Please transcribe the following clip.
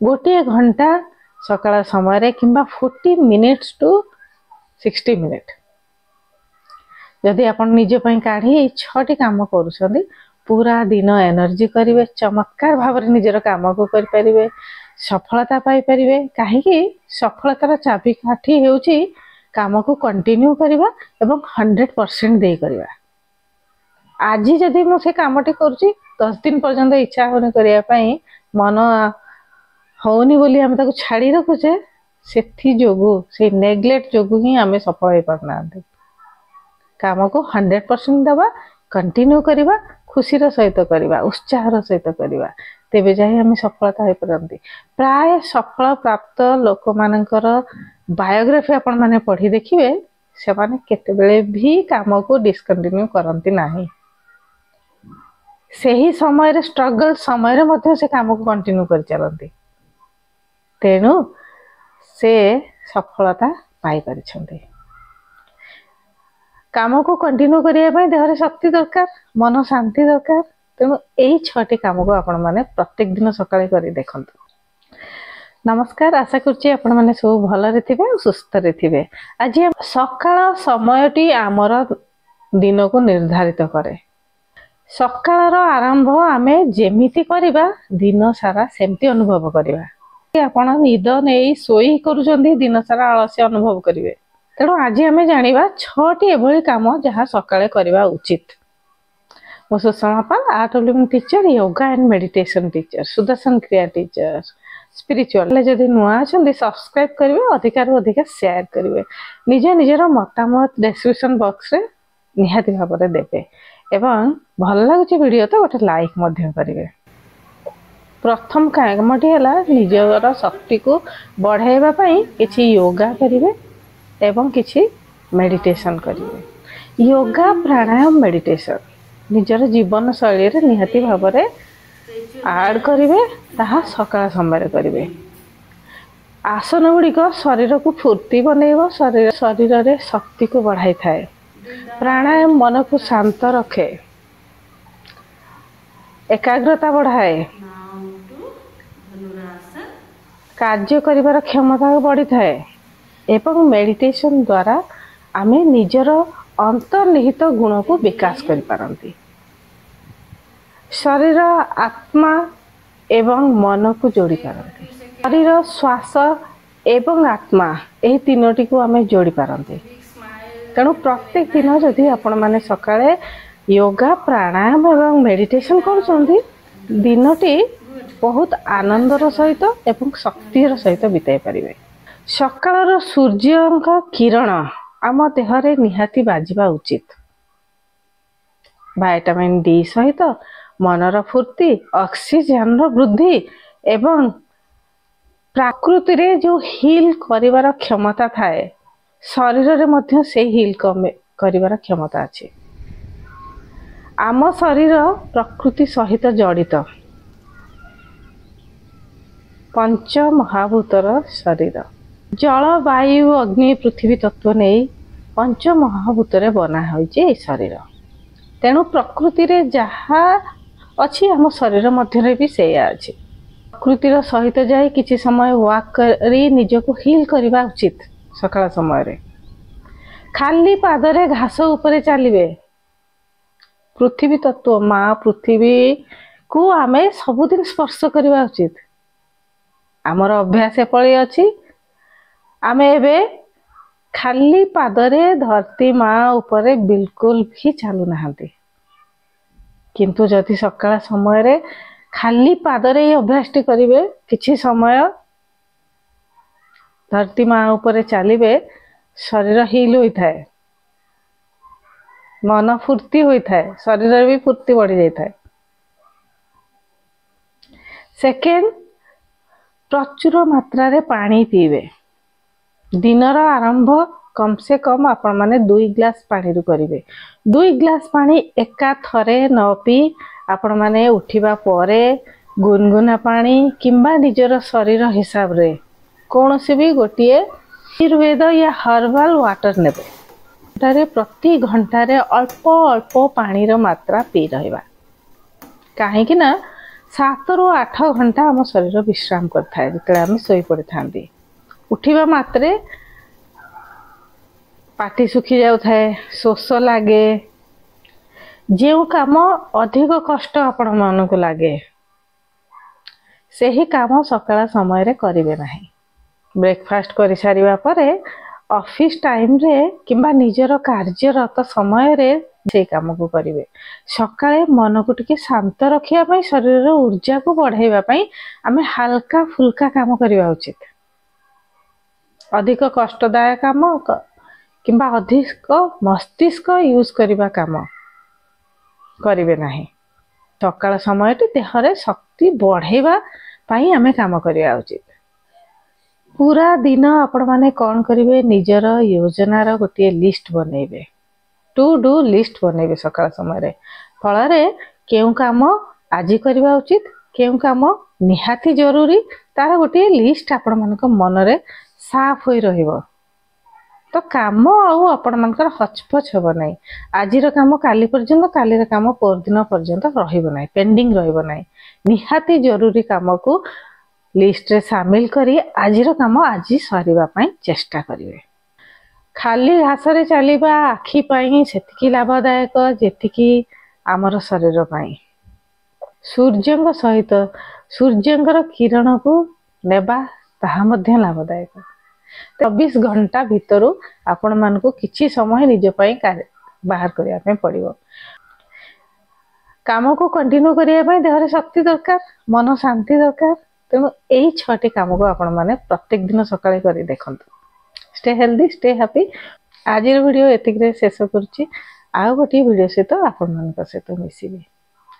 गोटे घंटा सकाळ समय किंबा 40 मिनिट्स टू 60 मिनिट जदि आप निज काढ़ी 6टी काम करुँच पूरा दिन एनर्जी करेंगे चमत्कार भाव निजर काम को करें सफलता पाइपर कहीं सफलतार चाबिकाठी होउची काम को कंटिन्यू करवा एवं 100% दे करवा। आज जदि मुझे कामटी करुँची 10 दिन पर्यंत इच्छा होनी करने मन होनी बोली आम ताको छाड़ी रखुचे से जोगु से नेग्लेक्ट जोगु ही आम सफल हो पारना काम को 100% दबा कंटिन्यू करवा खुशीर सहित करवा उत्साहर सहित करवा तेबे जाए आम सफलता हो पारती। प्राय सफल प्राप्त लोक मानकर बायोग्राफी आपण माने पढ़ी देखिए से माने केतेबेले भी काम को डिस्कंटिन्यू करती नाही सही समय स्ट्रगल समय मध्य से काम को कंटिन्यू कर चलती तेणु से सफलता पाई परिछंती। काम को कंटिन्यू करने देहरे शक्ति दरकार मन शांति दरकार तेणु यही 6टी काम को आपण माने प्रत्येक दिन सकाळे करी देखंतु। नमस्कार आशा करछि आपण माने सब भलरे थिबे और सुस्थ रे थिबे। आज सकाळ समयटी आमर दिन को निर्धारित करे सकाळर आरंभ आमे जेमिति करबा दिन सारा सेमती अनुभव करबा। आपण निद नै सोई करूछंती दिन सारा आलस्य अनुभव करिवे तेणु आज आम जाना 6टी एभली काम जहाँ सकाळे करवा उचित। मो Sushma Pal art of living teacher yoga and meditation teacher Sudarshan Kriya teacher spiritual जदि नुआ अच्छा सब्सक्राइब करेंगे अधिकार अधिकार शेयर करेंगे निज निजर मतामत डिस्क्रिप्शन बॉक्स रे निहाती भाव में देवे एवं भल लगुच वीडियो तो गोटे लाइक करेंगे। प्रथम कामटी है निजर शक्ति को बढ़ाइवाई किसी योगा करेंगे एवं किसी मेडिटेशन करेंगे। योगा प्राणायाम मेडिटेशन निजर जीवन शैली रे निहाती भाव में आड करेंगे ताहा सकाळ समय करेंगे। आसन गुड़िक शरीर को फूर्ति बनइब शरीर रे शक्ति को बढ़ाई थाए। प्राणायाम मन को शांत रखे एकाग्रता बढ़ाए कार्य करिवार क्षमता बढ़ी थाए एवं मेडिटेशन द्वारा आमे निजर अंतर्निहित गुण को विकास करि पारंती। शरीर आत्मा एवं मन को जोड़ी पारंती। शरीर श्वास एवं आत्मा यही तीनोटी को आमे जोड़ी पारंती। तेणु प्रत्येक दिन जदि आपण माने सकाळे योगा प्राणायाम एवं मेडिटेशन करूछंती दिनटी बहुत आनंदर सहित एवं शक्तिर सहित बिताई पारिबे। सकाळर सूर्यंक किरण आम देहरे निहाती बाजिबा उचित। विटामिन डी सहित मनर फूर्ति ऑक्सीजन वृद्धि एवं प्रकृति रे जो हील करिवार क्षमता थाए शरीर रे मध्य से हील करिवार क्षमता अछि। आम शरीर प्रकृति सहित जड़ित पंच महाभूतर शरीर जल वायु अग्नि पृथ्वी तत्व नहीं पंच महाभूत बना होइए शरीर। तेणु प्रकृति रे जहाँ अच्छी आम शरीर मध्य भी से अच्छी प्रकृतिर सहित जाए किसी समय वॉक करी निजको हील करवा उचित। सकाळ समय रे खाली पादरे घास उपरे चलिए पृथ्वी तत्व माँ पृथ्वी को आमे सबुदिन स्पर्श करवा उचित। आमर अभ्यास पड़े अच्छी आमे एबे खाली पादरे धरती माँ उपरे बिल्कुल भी चलू नाहंती किंतु जदि सकाळ समय रे खाली पादरे ही अभ्यास करिवे किछि समय धरती माँ उपरे चलिए शरीर हील होई थाए मन फूर्ति होई थाए शरीर भी फूर्ति बढ़ी जाई थाए। सेकेंड प्रचुर मात्रा रे पानी पीवे। दिनर आरंभ कम से कम आपण माने 2 ग्लास पानी रु करिवे। 2 ग्लास पानी एका थरे न पी आपण माने उठिबा परे गुनगुना पानी किंबा निजर शरीर हिसाब रे कौनसी भी गोटिए आयुर्वेद या हर्बल वाटर नेबे। तारे प्रति घंटा रे अल्प अल्प पानी रो मात्रा पी रहबा। काहे कि ना 7 ରୁ 8 घंटा आम शरीर विश्राम करता है जिते आम शोई पड़ी था। उठिबा मात्रे पाटी सुखी जाऊ थाए, शोष लगे, जो काम अधिक कष्ट आपण मन को लगे से ही काम सकाळ समय रे करिवे नाही। ब्रेकफास्ट कर सारिबा परे ऑफिस टाइम रे किंबा निजर कार्यरत समय रे से काम को करिवे। सकाळे मन को टिके शांत रखिया पई, शरीर ऊर्जा को बढ़ाइबा पई आमे हल्का फुल्का काम करिवा उचित। अधिक कष्टदायक काम किंबा अधिक मस्तिष्क यूज करिबा काम करिवे नाही। सकाळ समय देहरे शक्ति बढ़ाइबा पई आमे काम करिया उचित। पूरा दिन आपण माने कौन करिवे, निजर योजनार गोटे लिस्ट बनइबे, टू डू लिस्ट बनइबे सकाळ समय रे। फଳରେ केउ काम आजि करिवा उचित, केउ काम निहाती जरूरी, तार गोटे लिस्ट आपण मानक मन रे साफ होई रहिबो। तो काम आउ आपण मानकर हचपच हेबो नाही। आजिर काम काली पर्यंत, कालीर काम परदिन पर्यंत रहिबो नाही, पेंडिंग रहिबो नाही। निहाती जरूरी काम को लिस्ट रे शामिल करी आजिर काम आजि सरिबा पई चेष्टा करिवे। खाली घास रे चलीबा आखि पई सेतिकी लाभदायक जेतिकी आमर शरीर पई। सूर्यंग सहित सूर्यंगर किरण को नेबा ताहा मध्य लाभदायक। 24 घंटा भितर आपण मान को किछि समय निज पई बाहर करिया पई पड़िबो। काम को कंटिन्यू करिया पई देहरे शक्ति दरकार, मन शांति दरकार। तेणु यही 6टी काम को आपण माने प्रत्येक दिन सकाळे करी देखंतु। Stay healthy, stay happy. आज वीडियो एतिक रे शेष करूची। आ गोटे वीडियो सहित आपण मान सहित मिसिबी।